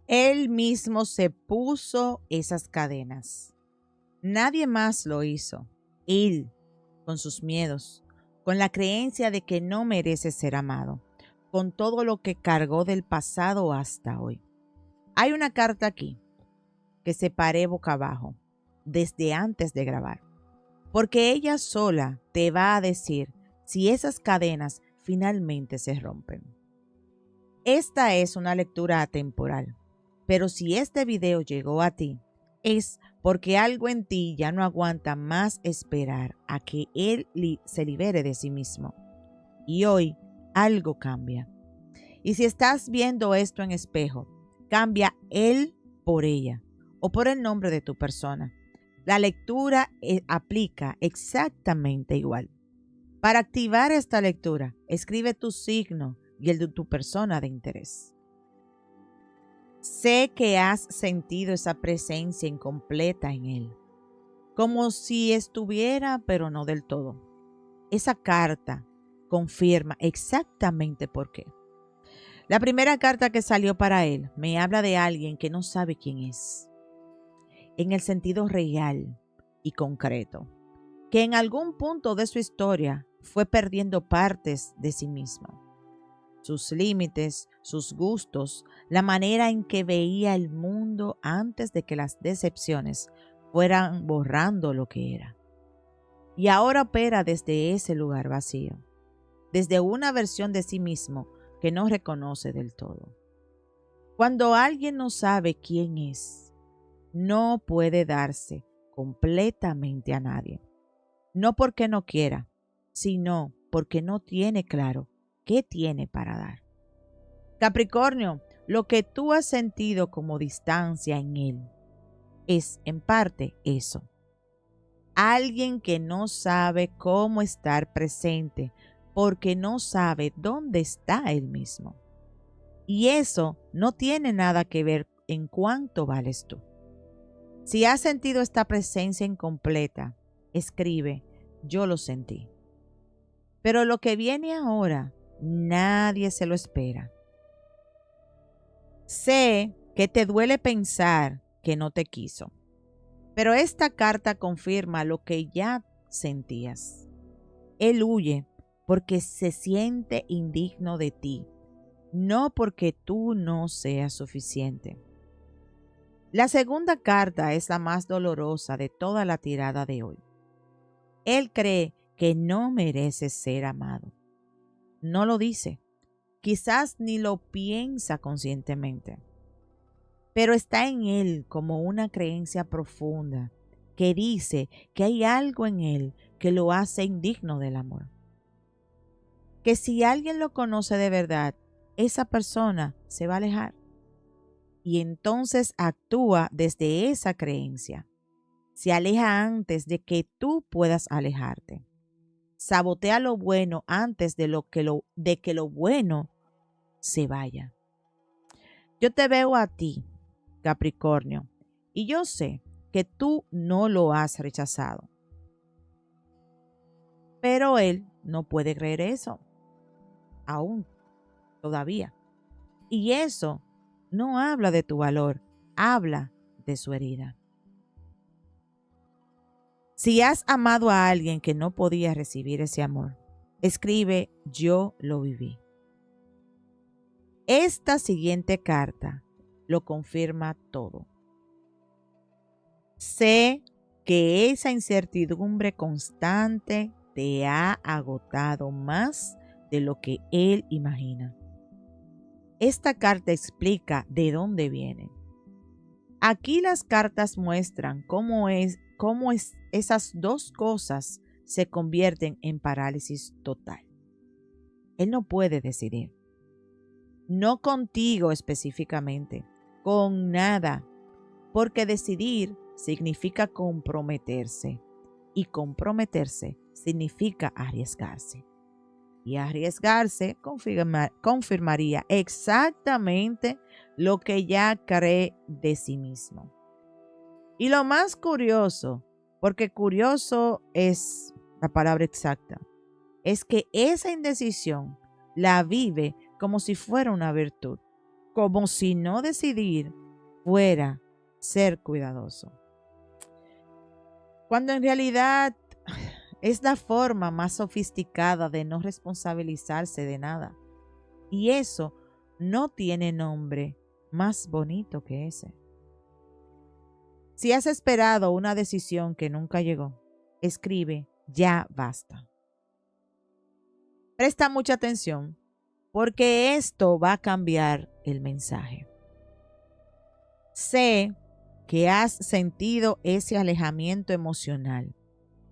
Él mismo se puso esas cadenas. Nadie más lo hizo. Él, con sus miedos, con la creencia de que no merece ser amado, con todo lo que cargó del pasado hasta hoy. Hay una carta aquí que separé boca abajo desde antes de grabar, porque ella sola te va a decir si esas cadenas finalmente se rompen. Esta es una lectura atemporal, pero si este video llegó a ti, es porque algo en ti ya no aguanta más esperar a que él se libere de sí mismo. Y hoy algo cambia. Y si estás viendo esto en espejo, cambia él por ella o por el nombre de tu persona. La lectura aplica exactamente igual. Para activar esta lectura, escribe tu signo y el de tu persona de interés. Sé que has sentido esa presencia incompleta en él, como si estuviera, pero no del todo. Esa carta confirma exactamente por qué. La primera carta que salió para él me habla de alguien que no sabe quién es, en el sentido real y concreto, que en algún punto de su historia fue perdiendo partes de sí mismo, sus límites, sus gustos, la manera en que veía el mundo antes de que las decepciones fueran borrando lo que era. Y ahora opera desde ese lugar vacío, desde una versión de sí mismo que no reconoce del todo. Cuando alguien no sabe quién es, no puede darse completamente a nadie. No porque no quiera, sino porque no tiene claro qué tiene para dar. Capricornio, lo que tú has sentido como distancia en él es en parte eso. Alguien que no sabe cómo estar presente porque no sabe dónde está él mismo. Y eso no tiene nada que ver en cuánto vales tú. Si has sentido esta presencia incompleta, escribe, yo lo sentí. Pero lo que viene ahora, nadie se lo espera. Sé que te duele pensar que no te quiso, pero esta carta confirma lo que ya sentías. Él huye porque se siente indigno de ti, no porque tú no seas suficiente. La segunda carta es la más dolorosa de toda la tirada de hoy. Él cree que no merece ser amado. No lo dice, quizás ni lo piensa conscientemente, pero está en él como una creencia profunda que dice que hay algo en él que lo hace indigno del amor. Que si alguien lo conoce de verdad, esa persona se va a alejar. Y entonces actúa desde esa creencia. Se aleja antes de que tú puedas alejarte. Sabotea lo bueno antes de que lo bueno se vaya. Yo te veo a ti, Capricornio, y yo sé que tú no lo has rechazado. Pero él no puede creer eso, aún, todavía. Y eso no habla de tu valor, habla de su herida. Si has amado a alguien que no podía recibir ese amor, escribe yo lo viví. Esta siguiente carta lo confirma todo. Sé que esa incertidumbre constante te ha agotado más de lo que él imagina. Esta carta explica de dónde viene. Aquí las cartas muestran cómo esas dos cosas se convierten en parálisis total. Él no puede decidir. No contigo específicamente, con nada, porque decidir significa comprometerse y comprometerse significa arriesgarse. Y arriesgarse confirmaría exactamente lo que ya cree de sí mismo. Y lo más curioso, porque curioso es la palabra exacta, es que esa indecisión la vive como si fuera una virtud, como si no decidir fuera ser cuidadoso. Cuando en realidad es la forma más sofisticada de no responsabilizarse de nada. Y eso no tiene nombre más bonito que ese. Si has esperado una decisión que nunca llegó, escribe ya basta. Presta mucha atención porque esto va a cambiar el mensaje. Sé que has sentido ese alejamiento emocional,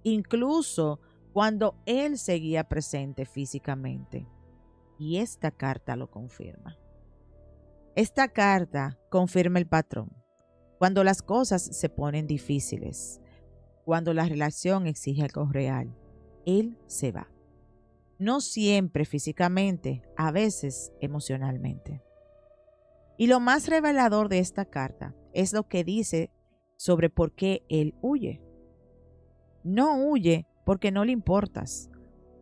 incluso cuando él seguía presente físicamente. Y esta carta lo confirma. Esta carta confirma el patrón. Cuando las cosas se ponen difíciles, cuando la relación exige algo real, él se va. No siempre físicamente, a veces emocionalmente. Y lo más revelador de esta carta es lo que dice sobre por qué él huye. No huye porque no le importas.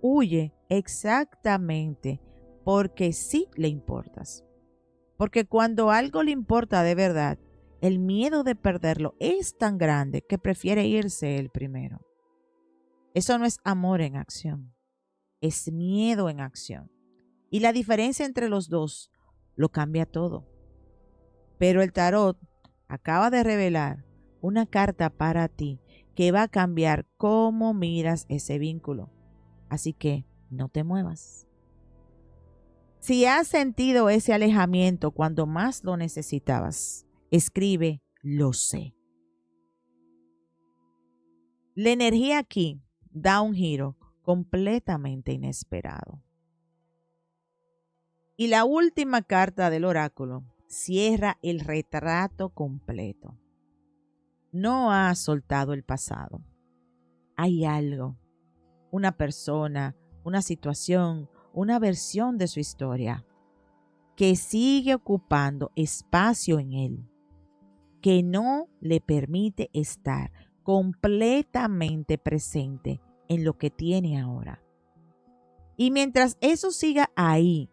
Huye exactamente porque sí le importas. Porque cuando algo le importa de verdad, el miedo de perderlo es tan grande que prefiere irse él primero. Eso no es amor en acción, es miedo en acción. Y la diferencia entre los dos lo cambia todo. Pero el tarot acaba de revelar una carta para ti que va a cambiar cómo miras ese vínculo. Así que no te muevas. Si has sentido ese alejamiento cuando más lo necesitabas, escribe lo sé. La energía aquí da un giro completamente inesperado. Y la última carta del oráculo cierra el retrato completo. No ha soltado el pasado. Hay algo, una persona, una situación, una versión de su historia que sigue ocupando espacio en él, que no le permite estar completamente presente en lo que tiene ahora. Y mientras eso siga ahí,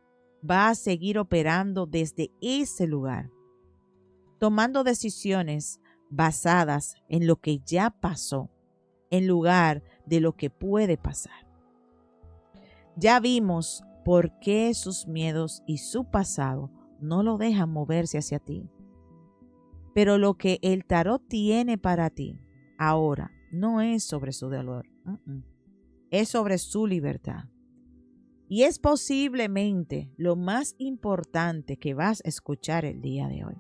va a seguir operando desde ese lugar, tomando decisiones basadas en lo que ya pasó, en lugar de lo que puede pasar. Ya vimos por qué sus miedos y su pasado no lo dejan moverse hacia ti. Pero lo que el tarot tiene para ti ahora no es sobre su dolor, es sobre su libertad. Y es posiblemente lo más importante que vas a escuchar el día de hoy.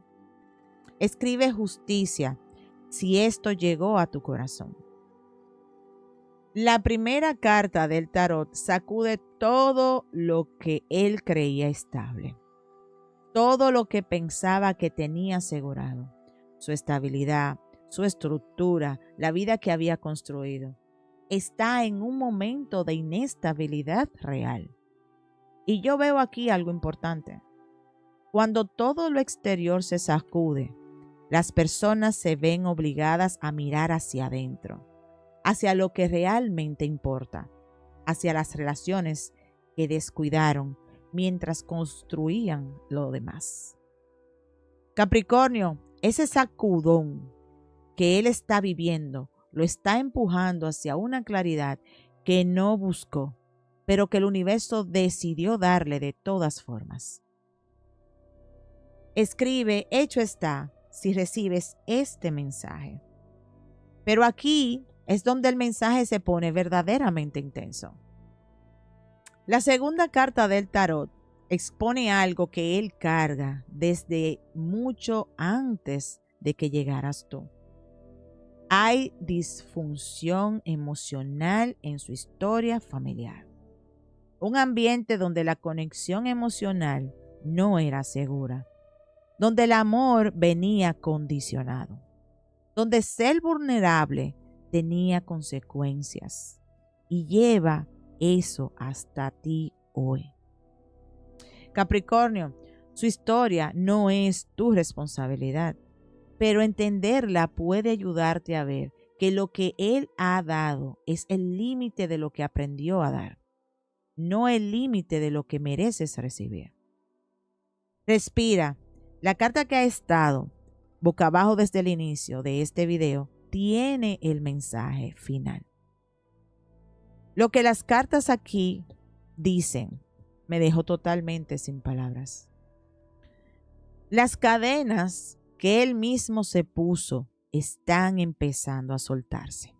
Escribe justicia si esto llegó a tu corazón. La primera carta del tarot sacude todo lo que él creía estable, todo lo que pensaba que tenía asegurado, su estabilidad, su estructura, la vida que había construido. Está en un momento de inestabilidad real. Y yo veo aquí algo importante. Cuando todo lo exterior se sacude, las personas se ven obligadas a mirar hacia adentro, hacia lo que realmente importa, hacia las relaciones que descuidaron mientras construían lo demás. Capricornio, ese sacudón que él está viviendo lo está empujando hacia una claridad que no buscó, pero que el universo decidió darle de todas formas. Escribe, hecho está, si recibes este mensaje. Pero aquí es donde el mensaje se pone verdaderamente intenso. La segunda carta del tarot expone algo que él carga desde mucho antes de que llegaras tú. Hay disfunción emocional en su historia familiar. Un ambiente donde la conexión emocional no era segura, donde el amor venía condicionado, donde ser vulnerable tenía consecuencias y lleva eso hasta ti hoy. Capricornio, su historia no es tu responsabilidad, pero entenderla puede ayudarte a ver que lo que él ha dado es el límite de lo que aprendió a dar, no el límite de lo que mereces recibir. Respira, La carta que ha estado boca abajo desde el inicio de este video tiene el mensaje final. Lo que las cartas aquí dicen me dejó totalmente sin palabras. Las cadenas que él mismo se puso están empezando a soltarse.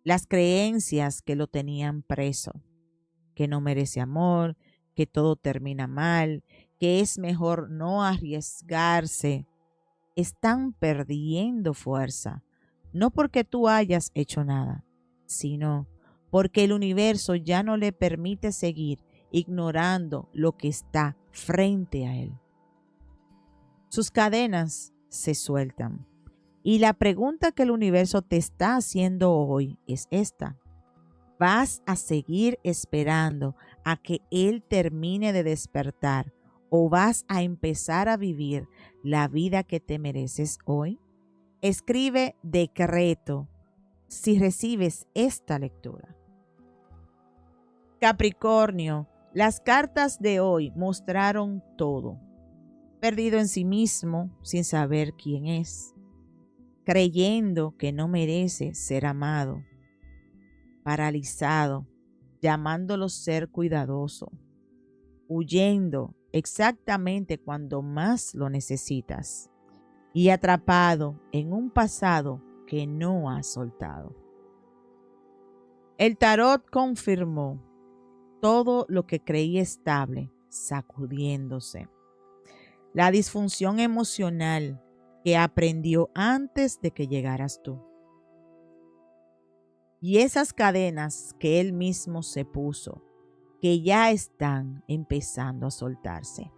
Las creencias que lo tenían preso, que no merece amor, que todo termina mal, que es mejor no arriesgarse, están perdiendo fuerza. No porque tú hayas hecho nada, sino porque el universo ya no le permite seguir ignorando lo que está frente a él. Sus cadenas se sueltan. Y la pregunta que el universo te está haciendo hoy es esta. ¿Vas a seguir esperando a que él termine de despertar o vas a empezar a vivir la vida que te mereces hoy? Escribe decreto si recibes esta lectura. Capricornio, las cartas de hoy mostraron todo. Perdido en sí mismo sin saber quién es, creyendo que no merece ser amado, paralizado, llamándolo ser cuidadoso, huyendo exactamente cuando más lo necesitas y atrapado en un pasado que no has soltado. El tarot confirmó todo lo que creía estable, sacudiéndose. La disfunción emocional que aprendió antes de que llegaras tú. Y esas cadenas que él mismo se puso, que ya están empezando a soltarse.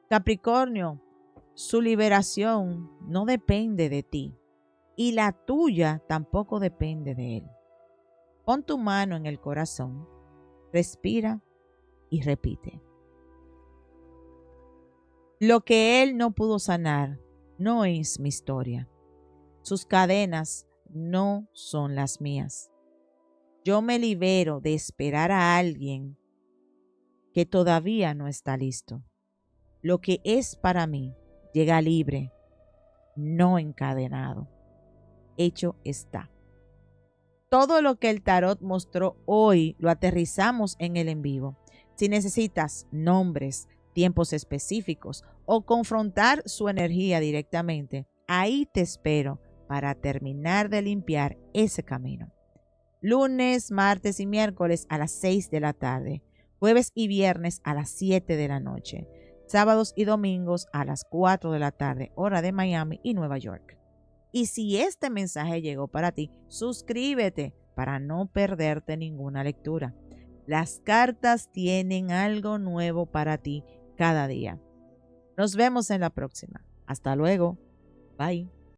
Capricornio, su liberación no depende de ti y la tuya tampoco depende de él. Pon tu mano en el corazón, respira y repite. Lo que él no pudo sanar no es mi historia. Sus cadenas no son las mías. Yo me libero de esperar a alguien que todavía no está listo. Lo que es para mí llega libre, no encadenado. Hecho está. Todo lo que el tarot mostró hoy lo aterrizamos en el en vivo. Si necesitas nombres, tiempos específicos o confrontar su energía directamente, ahí te espero para terminar de limpiar ese camino. Lunes, martes y miércoles a las 6 de la tarde. Jueves y viernes a las 7 de la noche. Sábados y domingos a las 4 de la tarde, hora de Miami y Nueva York. Y si este mensaje llegó para ti, suscríbete para no perderte ninguna lectura. Las cartas tienen algo nuevo para ti cada día. Nos vemos en la próxima. Hasta luego. Bye.